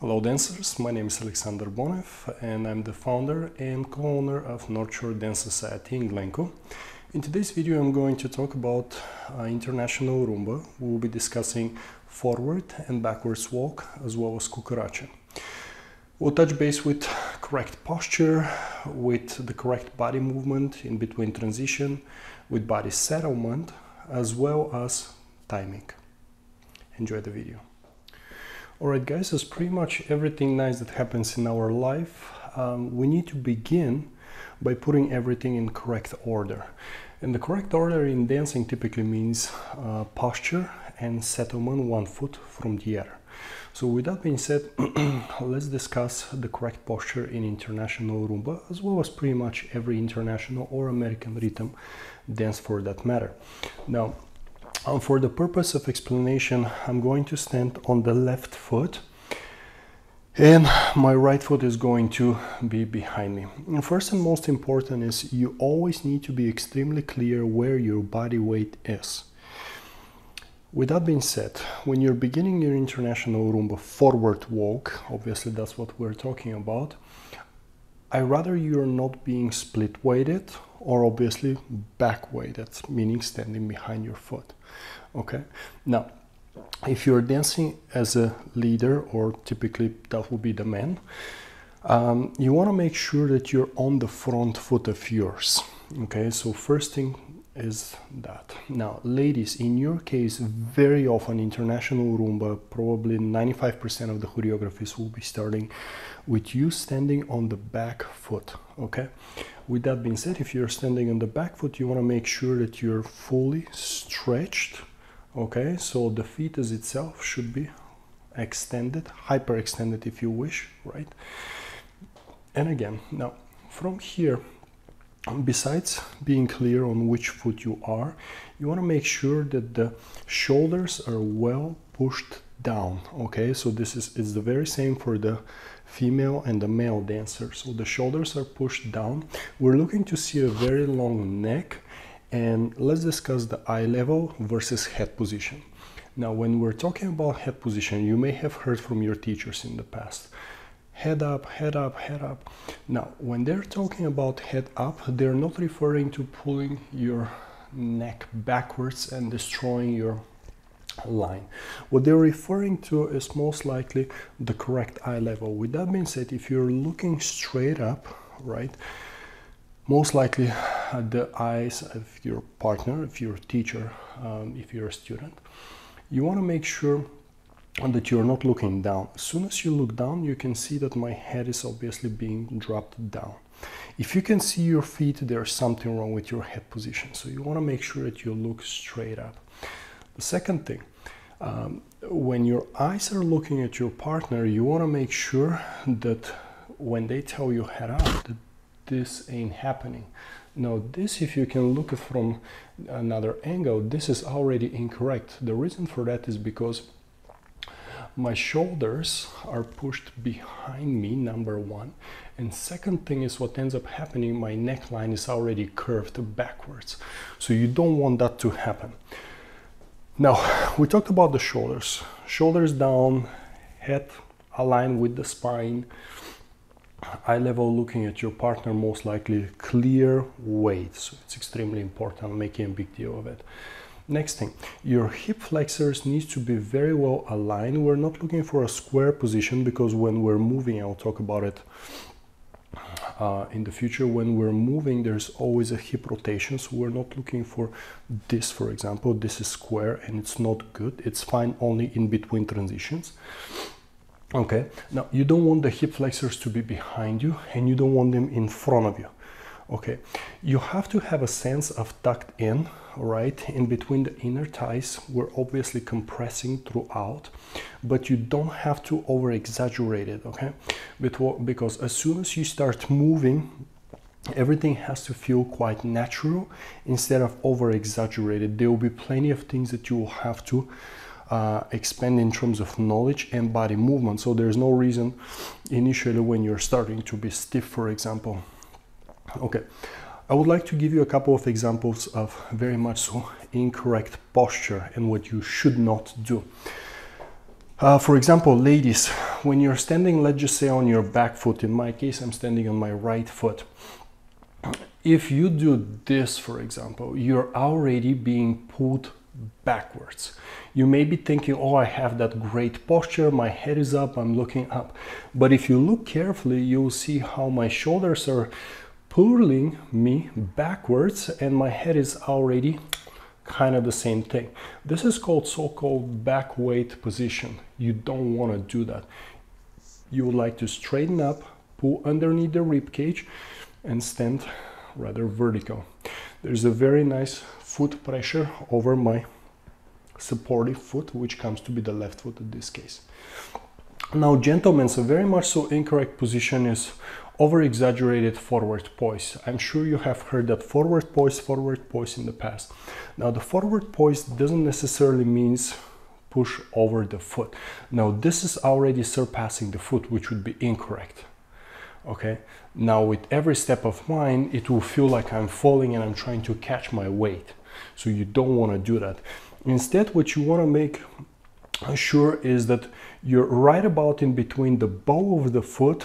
Hello dancers, my name is Aleksandar Bonev and I'm the founder and co-owner of North Shore Dance Society in Glencoe. In today's video I'm going to talk about international rumba. We will be discussing forward and backwards walk as well as cucaracha. We'll touch base with correct posture, with the correct body movement in between transition, with body settlement, as well as timing. Enjoy the video. Alright guys, that's pretty much everything nice that happens in our life. We need to begin by putting everything in correct order. And the correct order in dancing typically means posture and settlement one foot from the other. So with that being said, let's discuss the correct posture in international rumba, as well as pretty much every international or American rhythm dance for that matter. Now, for the purpose of explanation, I'm going to stand on the left foot and my right foot is going to be behind me. And first and most important is you always need to be extremely clear where your body weight is. With that being said, when you're beginning your international rumba forward walk, obviously that's what we're talking about, I rather you're not being split weighted or obviously back weighted, meaning standing behind your foot. Okay, now if you're dancing as a leader, or typically that will be the man, you want to make sure that you're on the front foot of yours. Okay, so first thing is that. Now ladies, in your case, very often international rumba, probably 95% of the choreographies will be starting with you standing on the back foot. Okay, with that being said, if you're standing on the back foot, you want to make sure that you're fully stretched. Okay, so the fetus itself should be extended, hyper extended if you wish, right? And again, now from here, besides being clear on which foot you are, you want to make sure that the shoulders are well pushed down. Okay, so this is the very same for the female and the male dancer. So the shoulders are pushed down. We're looking to see a very long neck, and let's discuss the eye level versus head position. Now when we're talking about head position, you may have heard from your teachers in the past, head up, head up, head up. Now when they're talking about head up, they're not referring to pulling your neck backwards and destroying your line. What they're referring to is most likely the correct eye level. With that being said, if you're looking straight up, right, most likely the eyes of your partner, if you're a teacher, if you're a student, you want to make sure that you're not looking down. As soon as you look down, you can see that my head is obviously being dropped down. If you can see your feet, there's something wrong with your head position. So you want to make sure that you look straight up. The second thing, when your eyes are looking at your partner, you want to make sure that when they tell you head up, that this ain't happening. Now this, if you can look at from another angle, this is already incorrect. The reason for that is because my shoulders are pushed behind me, number one, and second thing is what ends up happening, my neckline is already curved backwards, so you don't want that to happen. Now we talked about the shoulders down, head aligned with the spine, eye level looking at your partner, most likely clear weight, so it's extremely important. I'm making a big deal of it. Next thing, your hip flexors needs to be very well aligned. We're not looking for a square position, because when we're moving, I'll talk about it in the future, when we're moving there's always a hip rotation, so we're not looking for this. For example, this is square and it's not good. It's fine only in between transitions. Okay, now you don't want the hip flexors to be behind you and you don't want them in front of you. Okay, you have to have a sense of tucked in, right, in between the inner thighs. We're obviously compressing throughout, but you don't have to over exaggerate it. Okay, because as soon as you start moving, everything has to feel quite natural instead of over exaggerated. There will be plenty of things that you will have to expand in terms of knowledge and body movement. So there's no reason initially when you're starting to be stiff, for example. Okay, I would like to give you a couple of examples of very much so incorrect posture and what you should not do. For example, ladies, when you're standing, let's just say on your back foot, in my case, I'm standing on my right foot. If you do this, for example, you're already being pulled backwards. You may be thinking, oh, I have that great posture, my head is up, I'm looking up. But if you look carefully, you'll see how my shoulders are pulling me backwards and my head is already kind of the same thing. This is called so-called back weight position. You don't want to do that. You would like to straighten up, pull underneath the rib cage and stand rather vertical. There's a very nice foot pressure over my supportive foot, which comes to be the left foot in this case. Now, gentlemen, so very much so incorrect position is over-exaggerated forward poise. I'm sure you have heard that forward poise in the past. Now, the forward poise doesn't necessarily means push over the foot. Now, this is already surpassing the foot, which would be incorrect. Okay, now with every step of mine, it will feel like I'm falling and I'm trying to catch my weight. So you don't want to do that. Instead, what you want to make sure is that you're right about in between the bow of the foot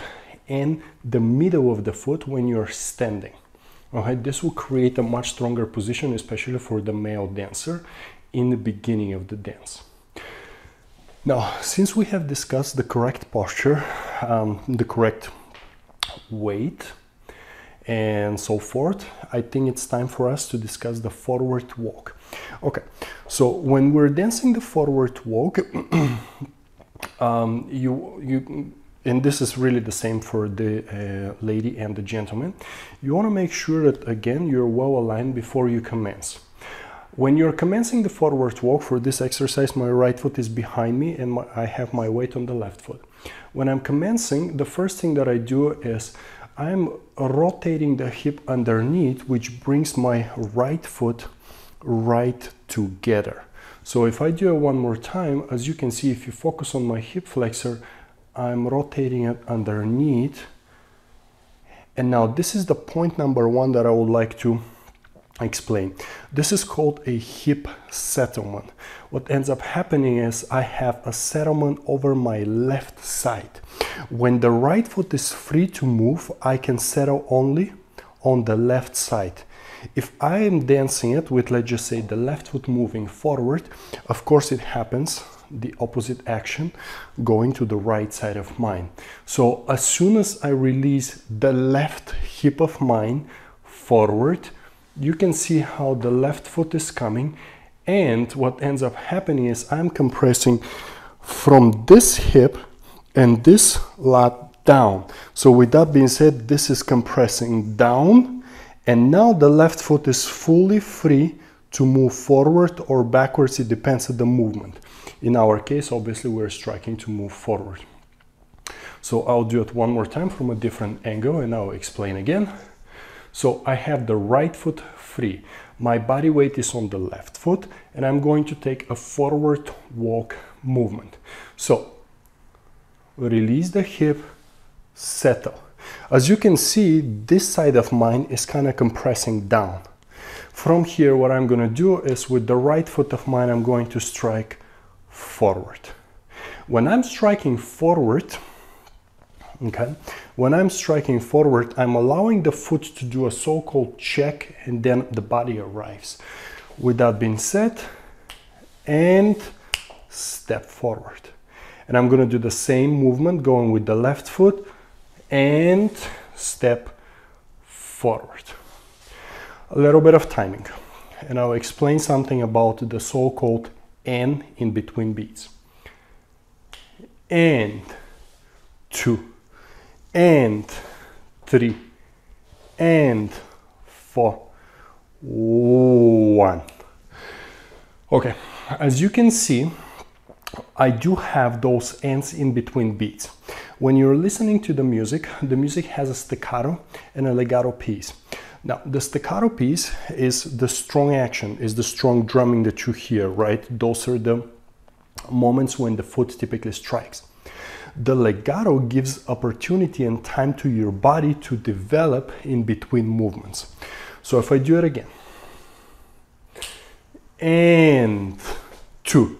and the middle of the foot when you're standing. Okay, this will create a much stronger position, especially for the male dancer in the beginning of the dance. Now, since we have discussed the correct posture, the correct weight and so forth, I think it's time for us to discuss the forward walk. Okay, so when we're dancing the forward walk, and this is really the same for the lady and the gentleman, you want to make sure that again you're well aligned before you commence. When you're commencing the forward walk, for this exercise my right foot is behind me and I have my weight on the left foot. When I'm commencing, the first thing that I do is I'm rotating the hip underneath, which brings my right foot right together. So if I do it one more time, as you can see, if you focus on my hip flexor, I'm rotating it underneath. And now this is the point number one that I would like to explain. This is called a hip settlement. What ends up happening is I have a settlement over my left side. When the right foot is free to move, I can settle only on the left side. If I am dancing it with, let's just say, the left foot moving forward, of course it happens the opposite action going to the right side of mine. So as soon as I release the left hip of mine forward, you can see how the left foot is coming, and what ends up happening is I'm compressing from this hip and this lat down. So with that being said, this is compressing down, and now the left foot is fully free to move forward or backwards. It depends on the movement. In our case, obviously, we're striking to move forward. So I'll do it one more time from a different angle and I'll explain again. So I have the right foot free. My body weight is on the left foot and I'm going to take a forward walk movement. So release the hip, settle. As you can see, this side of mine is kind of compressing down. From here, what I'm going to do is with the right foot of mine, I'm going to strike forward. When I'm striking forward, okay, when I'm striking forward, I'm allowing the foot to do a so-called check and then the body arrives. With that being said, and step forward. And I'm going to do the same movement going with the left foot and step forward. A little bit of timing, and I'll explain something about the so-called N in between beats. And 2, and 3, and 4, 1. Okay, as you can see, I do have those ends in between beats. When you're listening to the music has a staccato and a legato piece. Now, the staccato piece is the strong action, is the strong drumming that you hear, right? Those are the moments when the foot typically strikes. The legato gives opportunity and time to your body to develop in between movements. So if I do it again, and 2,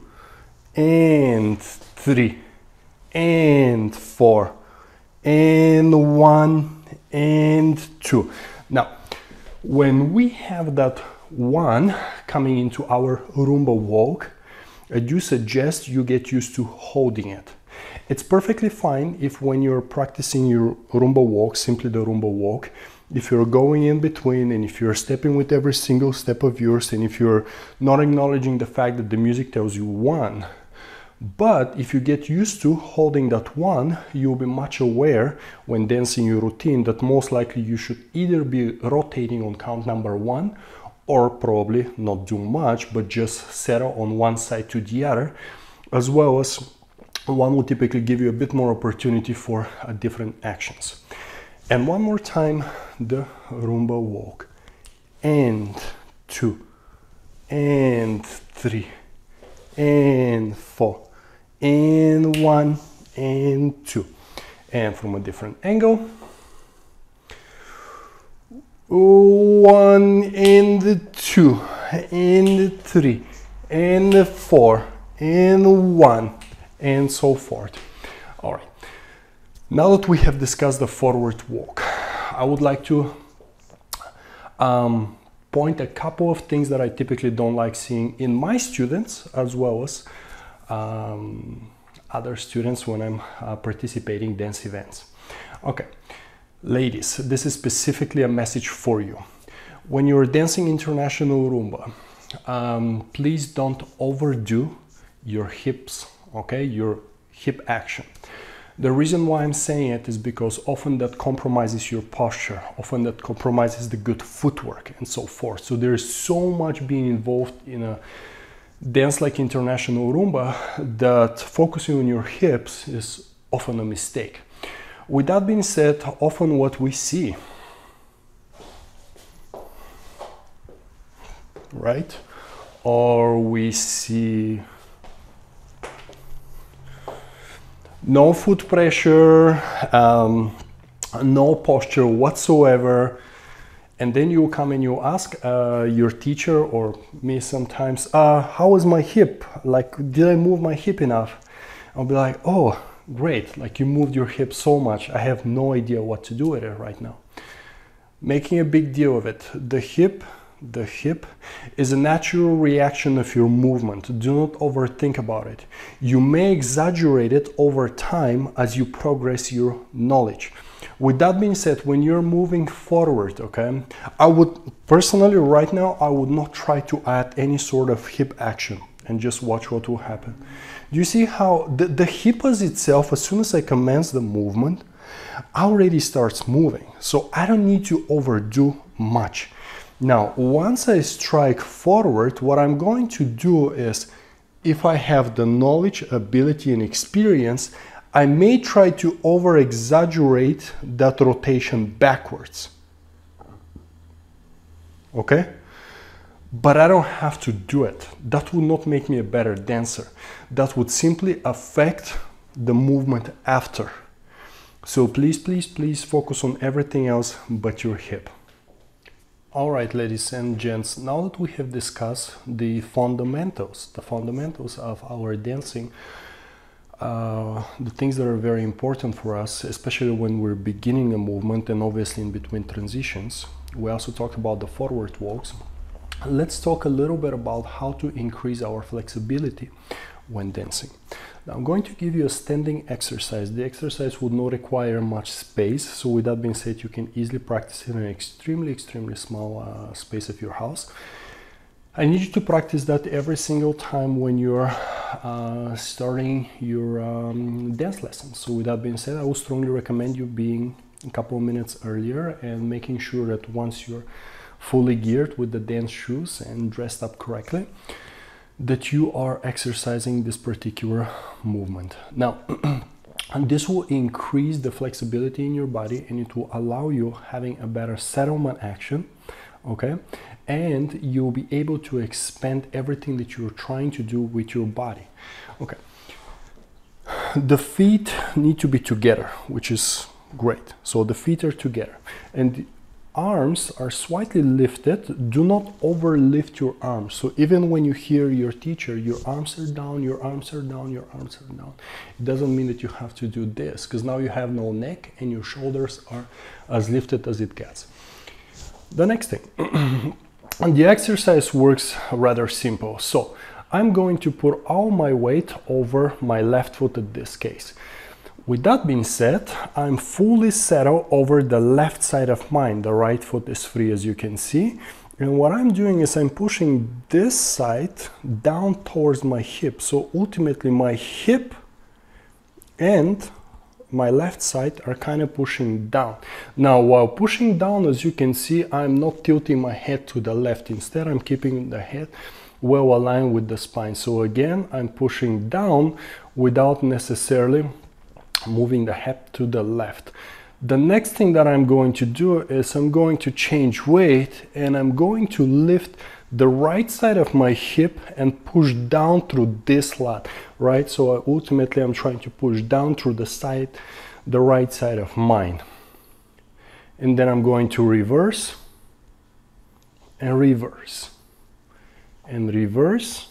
and 3, and 4, and 1, and 2. Now, when we have that 1 coming into our rumba walk, I do suggest you get used to holding it. It's perfectly fine if when you're practicing your rumba walk, simply the rumba walk, if you're going in between and if you're stepping with every single step of yours and if you're not acknowledging the fact that the music tells you 1. But if you get used to holding that 1, you'll be much aware when dancing your routine that most likely you should either be rotating on count number 1 or probably not do much, but just settle on one side to the other, as well as 1 will typically give you a bit more opportunity for different actions. And one more time, the rumba walk. And 2, and 3, and 4, and 1, and 2. And from a different angle. 1, and 2, and 3, and 4, and 1, and so forth. All right. Now that we have discussed the forward walk, I would like to point a couple of things that I typically don't like seeing in my students, as well as other students when I'm participating in dance events. Okay, ladies, this is specifically a message for you. When you're dancing international rumba, please don't overdo your hips, okay, your hip action. The reason why I'm saying it is because often that compromises your posture, often that compromises the good footwork and so forth. So there's so much being involved in a dance like international rumba that focusing on your hips is often a mistake. With that being said, often what we see, right, or we see no foot pressure, no posture whatsoever, and then you come and you ask your teacher or me sometimes, how is my hip? Like, did I move my hip enough? I'll be like, oh, great, like you moved your hip so much, I have no idea what to do with it right now. Making a big deal of it. The hip is a natural reaction of your movement. Do not overthink about it. You may exaggerate it over time as you progress your knowledge. With that being said, when you're moving forward, okay, I would personally right now, I would not try to add any sort of hip action and just watch what will happen. Do you see how the hip as itself, as soon as I commence the movement, already starts moving. So I don't need to overdo much. Now, once I strike forward, what I'm going to do is, if I have the knowledge, ability, and experience, I may try to over-exaggerate that rotation backwards. Okay? But I don't have to do it. That would not make me a better dancer. That would simply affect the movement after. So please, please, please focus on everything else but your hip. Alright, ladies and gents, now that we have discussed the fundamentals of our dancing, the things that are very important for us, especially when we're beginning a movement and obviously in between transitions. We also talked about the forward walks. Let's talk a little bit about how to increase our flexibility when dancing. Now, I'm going to give you a standing exercise. The exercise would not require much space, so with that being said, you can easily practice in an extremely small space of your house. I need you to practice that every single time when you're starting your dance lesson. So with that being said, I would strongly recommend you being a couple of minutes earlier and making sure that once you're fully geared with the dance shoes and dressed up correctly, that you are exercising this particular movement. Now, and this will increase the flexibility in your body and it will allow you having a better settlement action, okay? And you'll be able to expand everything that you're trying to do with your body, okay? The feet need to be together, which is great. So the feet are together. And arms are slightly lifted. Do not overlift your arms. So even when you hear your teacher, your arms are down, your arms are down, your arms are down, it doesn't mean that you have to do this, because now you have no neck and your shoulders are as lifted as it gets. The next thing, and the exercise works rather simple. So I'm going to put all my weight over my left foot in this case. With that being said, I'm fully settled over the left side of mine. The right foot is free, as you can see. And what I'm doing is I'm pushing this side down towards my hip. So ultimately my hip and my left side are kind of pushing down. Now, while pushing down, as you can see, I'm not tilting my head to the left. Instead, I'm keeping the head well aligned with the spine. So again, I'm pushing down without necessarily moving the head to the left. The next thing that I'm going to do is I'm going to change weight, and I'm going to lift the right side of my hip and push down through this lat, right? So ultimately I'm trying to push down through the right side of mine. And then I'm going to reverse and reverse and reverse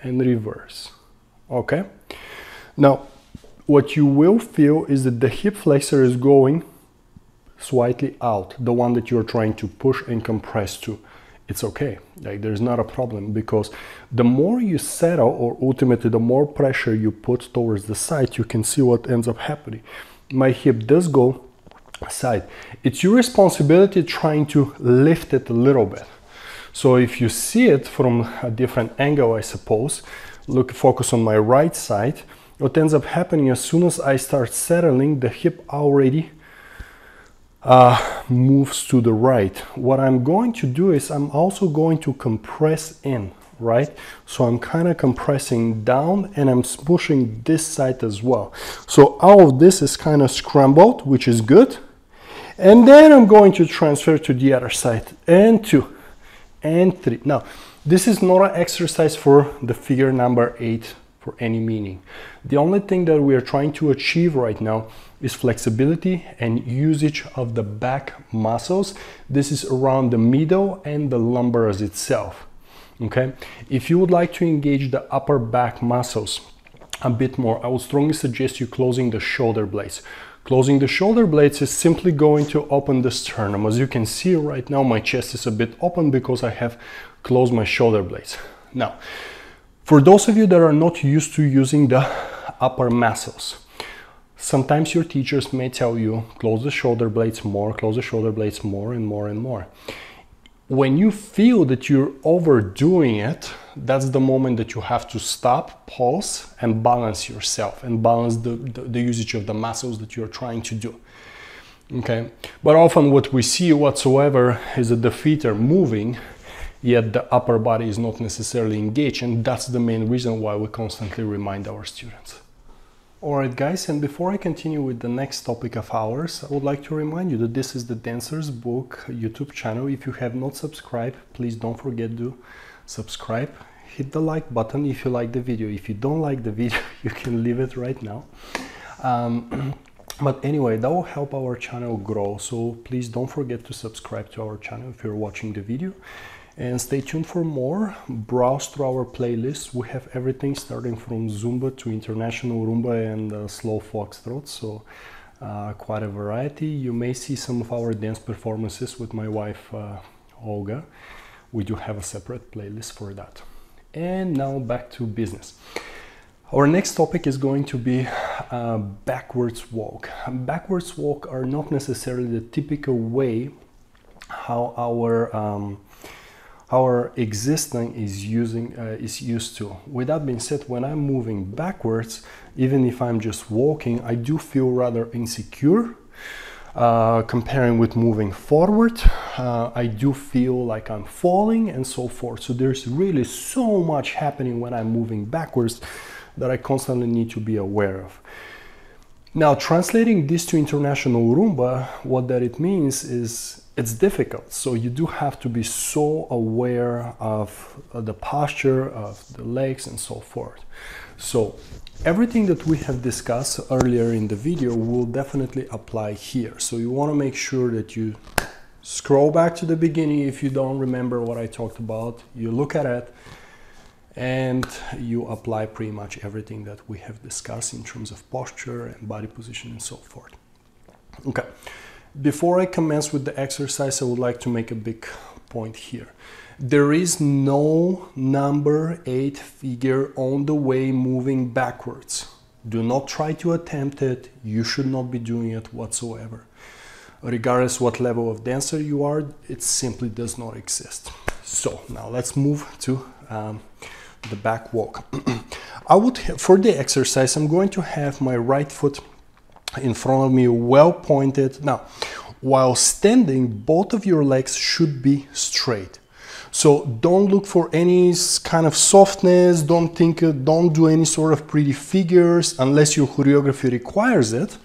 and reverse. Okay? Now, what you will feel is that the hip flexor is going slightly out, the one that you're trying to push and compress to. It's okay, like there's not a problem, because the more you settle, or ultimately the more pressure you put towards the side, you can see what ends up happening. My hip does go side. It's your responsibility trying to lift it a little bit. So if you see it from a different angle, I suppose, focus on my right side, what ends up happening, as soon as I start settling, the hip already moves to the right. What I'm going to do is I'm also going to compress in, right? So I'm kind of compressing down, and I'm pushing this side as well. So all of this is kind of scrambled, which is good. And then I'm going to transfer to the other side, and 2 and 3. Now, this is not an exercise for the figure number 8 for any meaning. The only thing that we are trying to achieve right now is flexibility and usage of the back muscles. This is around the middle and the lumbar as itself. Okay, if you would like to engage the upper back muscles a bit more, I would strongly suggest you closing the shoulder blades. Closing the shoulder blades is simply going to open the sternum. As you can see right now, my chest is a bit open because I have closed my shoulder blades. Now, for those of you that are not used to using the upper muscles, sometimes your teachers may tell you, close the shoulder blades more, close the shoulder blades more and more and more. When you feel that you're overdoing it, that's the moment that you have to stop, pause, and balance yourself, and balance the usage of the muscles that you're trying to do. Okay, but often what we see whatsoever is that the feet are moving, yet the upper body is not necessarily engaged, and that's the main reason why we constantly remind our students. Alright guys, and before I continue with the next topic of ours, I would like to remind you that this is the Dancer's Book YouTube channel. If you have not subscribed, please don't forget to subscribe. Hit the like button if you like the video. If you don't like the video, you can leave it right now. But anyway, that will help our channel grow, so please don't forget to subscribe to our channel if you're watching the video. And stay tuned for more. Browse through our playlists. We have everything starting from Zumba to international Rumba and slow foxtrot, so quite a variety. You may see some of our dance performances with my wife Olga. We do have a separate playlist for that. And now back to business. Our next topic is going to be backwards walk. Backwards walk are not necessarily the typical way how our existing is used to. With that being said, when I'm moving backwards, even if I'm just walking, I do feel rather insecure. Comparing with moving forward, I do feel like I'm falling and so forth. So there's really so much happening when I'm moving backwards that I constantly need to be aware of. Now, translating this to international Rumba, what that it means is it's difficult. So you do have to be so aware of the posture of the legs and so forth. So everything that we have discussed earlier in the video will definitely apply here. So you want to make sure that you Scroll back to the beginning if you don't remember what I talked about. You look at it and you apply pretty much everything that we have discussed in terms of posture and body position and so forth. Okay, before I commence with the exercise, I would like to make a big point here. There is no number 8 figure on the way moving backwards. Do not try to attempt it. You should not be doing it whatsoever. Regardless what level of dancer you are, it simply does not exist. So now let's move to the back walk. For the exercise, I'm going to have my right foot in front of me, well pointed. Now, while standing, both of your legs should be straight. So don't look for any kind of softness, don't do any sort of pretty figures unless your choreography requires it.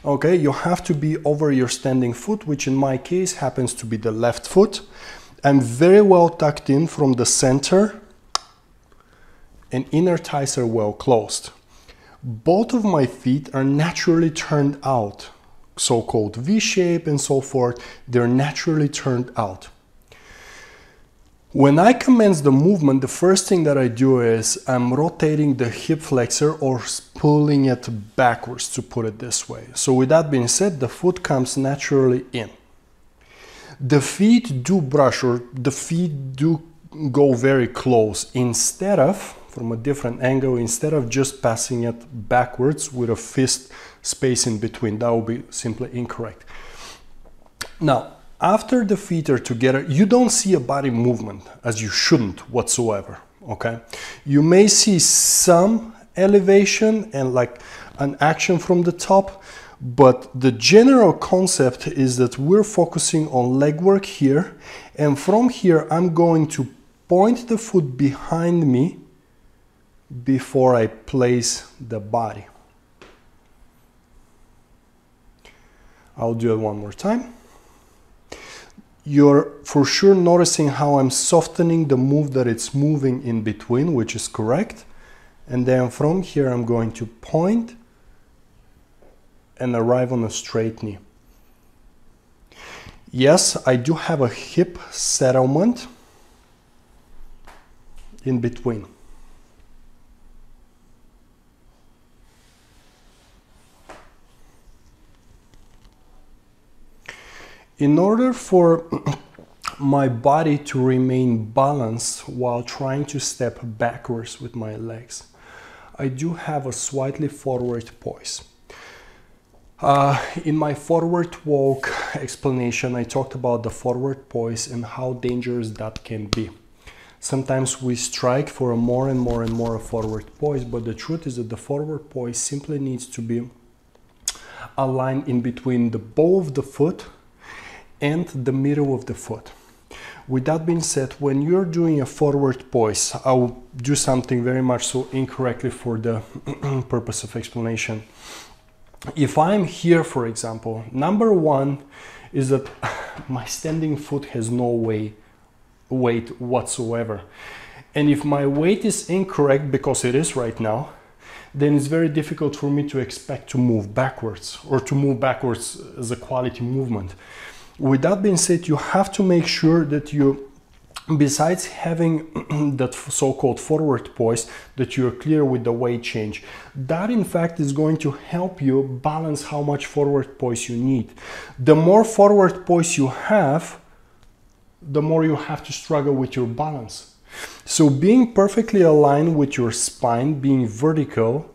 Okay, you have to be over your standing foot, which in my case happens to be the left foot. I'm very well tucked in from the center and inner thighs are well closed. Both of my feet are naturally turned out, so-called V-shape and so forth. They're naturally turned out. When I commence the movement, the first thing that I do is I'm rotating the hip flexor or pulling it backwards, to put it this way. So with that being said, the foot comes naturally in. The feet do brush, or the feet do go very close, instead of, from a different angle, instead of just passing it backwards with a fist space in between. That would be simply incorrect. Now, after the feet are together, you don't see a body movement, as you shouldn't whatsoever, okay? You may see some elevation and like an action from the top, but the general concept is that we're focusing on leg work here, and from here I'm going to point the foot behind me before I place the body. I'll do it one more time. You're for sure noticing how I'm softening the move that it's moving in between, which is correct. And then from here, I'm going to point and arrive on a straight knee. Yes, I do have a hip settlement in between. In order for my body to remain balanced while trying to step backwards with my legs, I do have a slightly forward poise. In my forward walk explanation, I talked about the forward poise and how dangerous that can be. Sometimes we strike for a more and more forward poise, but the truth is that the forward poise simply needs to be aligned in between the ball of the foot and the middle of the foot. With that being said, when you're doing a forward poise, I will do something very much so incorrectly for the purpose of explanation. If I'm here, for example, number one is that my standing foot has no weight whatsoever. And if my weight is incorrect, because it is right now, then it's very difficult for me to expect to move backwards, or to move backwards as a quality movement. With that being said, you have to make sure that you, besides having that so-called forward poise, that you're clear with the weight change. That in fact is going to help you balance how much forward poise you need. The more forward poise you have, the more you have to struggle with your balance. So being perfectly aligned with your spine, being vertical,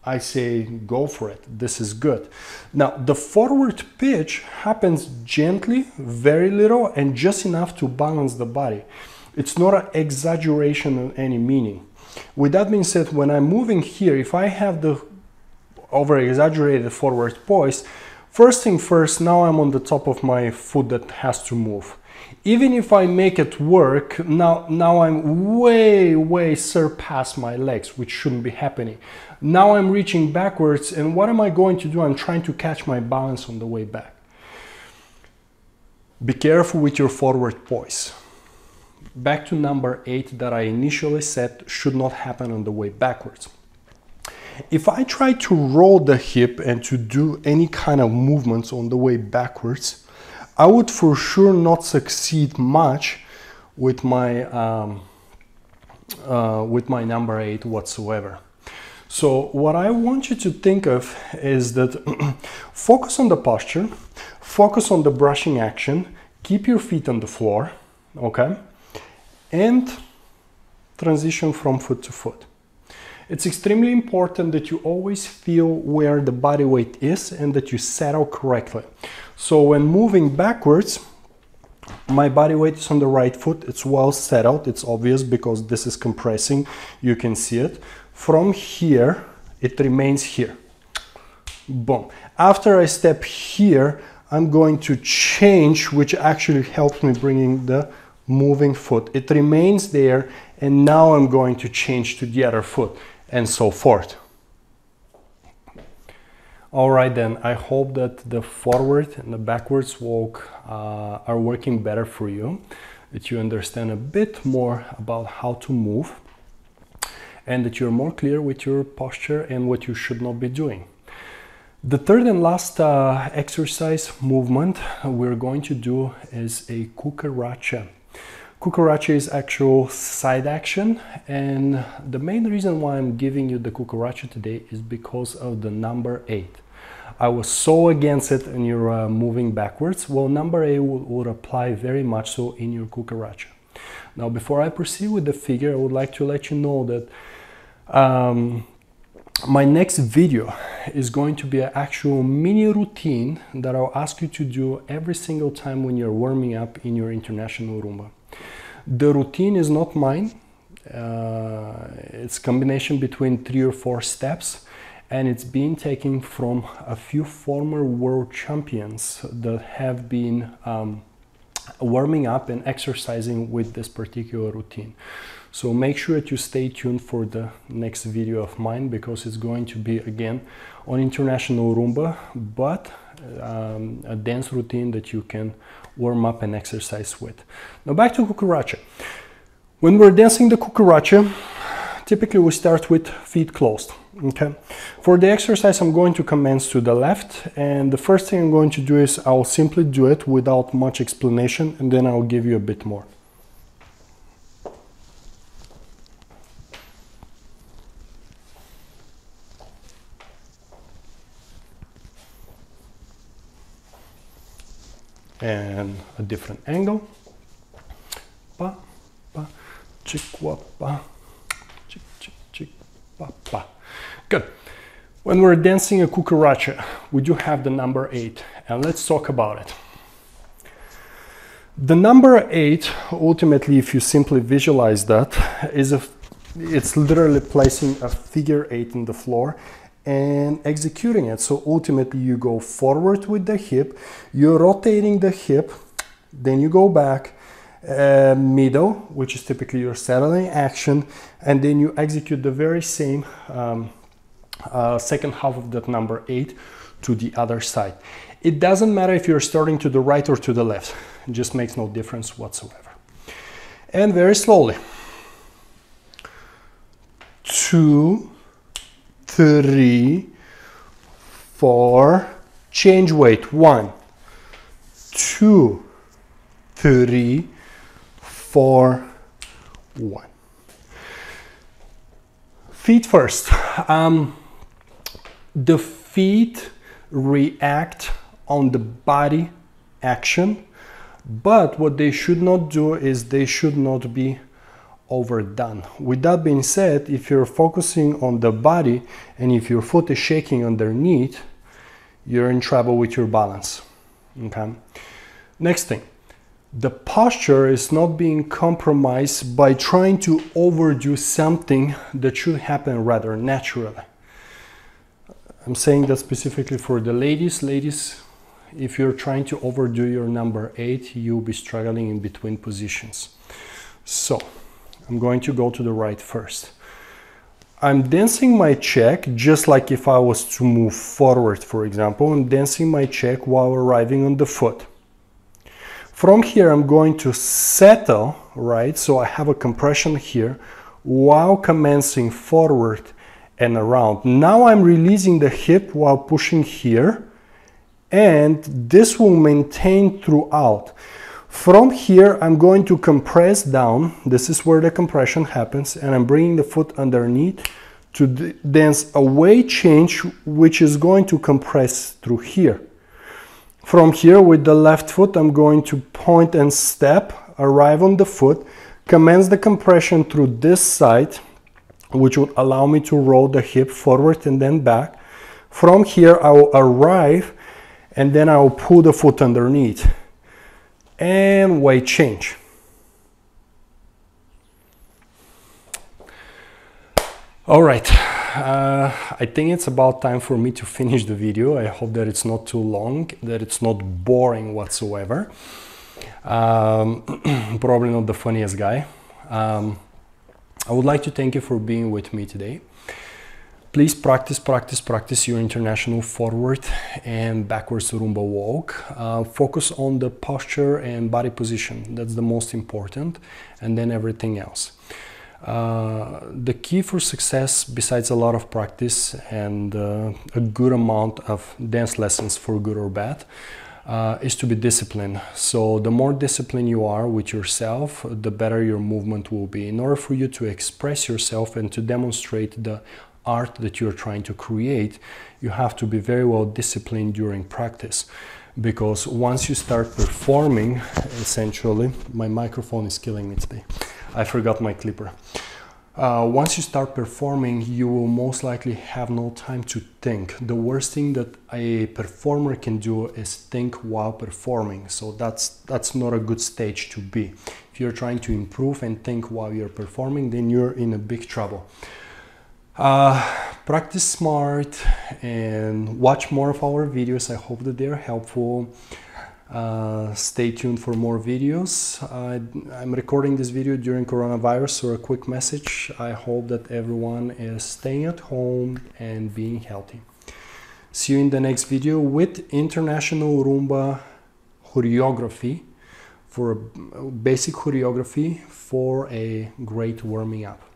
I say go for it. This is good. Now, the forward pitch happens gently, very little, and just enough to balance the body. It's not an exaggeration in any meaning. With that being said, when I'm moving here, if I have the over-exaggerated forward poise, first thing first, now I'm on the top of my foot that has to move. Even if I make it work, now I'm way surpass my legs, which shouldn't be happening. Now I'm reaching backwards, and what am I going to do? I'm trying to catch my balance on the way back. Be careful with your forward poise. Back to number 8 that I initially said should not happen on the way backwards. If I try to roll the hip and to do any kind of movements on the way backwards, I would for sure not succeed much with my number 8 whatsoever. So what I want you to think of is that focus on the posture, focus on the brushing action, keep your feet on the floor, okay, and transition from foot to foot. It's extremely important that you always feel where the body weight is and that you settle correctly. So when moving backwards, my body weight is on the right foot, it's well settled, it's obvious because this is compressing, you can see it. From here, it remains here. Boom. After I step here, I'm going to change, which actually helps me bringing the moving foot. It remains there, and now I'm going to change to the other foot, and so forth. All right then, I hope that the forward and the backwards walk are working better for you, that you understand a bit more about how to move, and that you're more clear with your posture and what you should not be doing. The third and last exercise movement we're going to do is a cucaracha. Cucaracha is actual side action, and the main reason why I'm giving you the cucaracha today is because of the number 8. I was so against it and you're moving backwards. Well, number 8 would apply very much so in your cucaracha. Now, before I proceed with the figure, I would like to let you know that my next video is going to be an actual mini routine that I'll ask you to do every single time when you're warming up in your international Rumba. The routine is not mine. It's a combination between 3 or 4 steps, and it's being taken from a few former world champions that have been warming up and exercising with this particular routine. So make sure that you stay tuned for the next video of mine, because it's going to be again on international Rumba, but a dance routine that you can warm up and exercise with. Now back to cucaracha. When we're dancing the cucaracha, typically we start with feet closed. Okay. For the exercise, I'm going to commence to the left, and the first thing I'm going to do is I'll simply do it without much explanation, and then I'll give you a bit more. And a different angle. Pa, pa, chick, wa, pa, chick, chick, chick, pa, pa. Good. When we're dancing a cucaracha, we do have the number 8, and let's talk about it. The number 8, ultimately, if you simply visualize that, it's literally placing a figure 8 in the floor and executing it. So ultimately you go forward with the hip, you're rotating the hip, then you go back, middle, which is typically your settling action, and then you execute the very same second half of that number 8 to the other side. It doesn't matter if you're starting to the right or to the left, it just makes no difference whatsoever. And very slowly. 2, 3, 4, change weight. 1, 2, 3, 4, 1. Feet first. The feet react on the body action, but what they should not do is they should not be overdone. With that being said, if you're focusing on the body and if your foot is shaking underneath, you're in trouble with your balance. Okay. Next thing, the posture is not being compromised by trying to overdo something that should happen rather naturally. I'm saying that specifically for the ladies. Ladies, if you're trying to overdo your number 8, you'll be struggling in between positions. So I'm going to go to the right first. I'm dancing my check just like if I was to move forward, for example. I'm dancing my check while arriving on the foot. From here, I'm going to settle, right? So I have a compression here while commencing forward and around. Now I'm releasing the hip while pushing here and this will maintain throughout. From here, I'm going to compress down. This is where the compression happens, and I'm bringing the foot underneath to dance a weight change, which is going to compress through here. From here, with the left foot, I'm going to point and step, arrive on the foot, commence the compression through this side, which would allow me to roll the hip forward and then back. From here, I will arrive, and then I will pull the foot underneath. And weight change. All right, I think it's about time for me to finish the video. I hope that it's not too long, that it's not boring whatsoever. Probably not the funniest guy. I would like to thank you for being with me today. Please practice your international forward and backwards rumba walk. Focus on the posture and body position. That's the most important, and then everything else. The key for success, besides a lot of practice and a good amount of dance lessons, for good or bad, is to be disciplined. So the more disciplined you are with yourself, the better your movement will be. In order for you to express yourself and to demonstrate the art that you're trying to create, you have to be very well disciplined during practice. Because once you start performing, essentially, my microphone is killing me today. I forgot my clipper. Once you start performing, you will most likely have no time to think. The worst thing that a performer can do is think while performing. So that's not a good stage to be. If you're trying to improve and think while you're performing, then you're in a big trouble. Practice smart and watch more of our videos. I hope that they're helpful. Stay tuned for more videos. I'm recording this video during coronavirus, so a quick message. I hope that everyone is staying at home and being healthy. See you in the next video with international rumba choreography, for a basic choreography for a great warming up.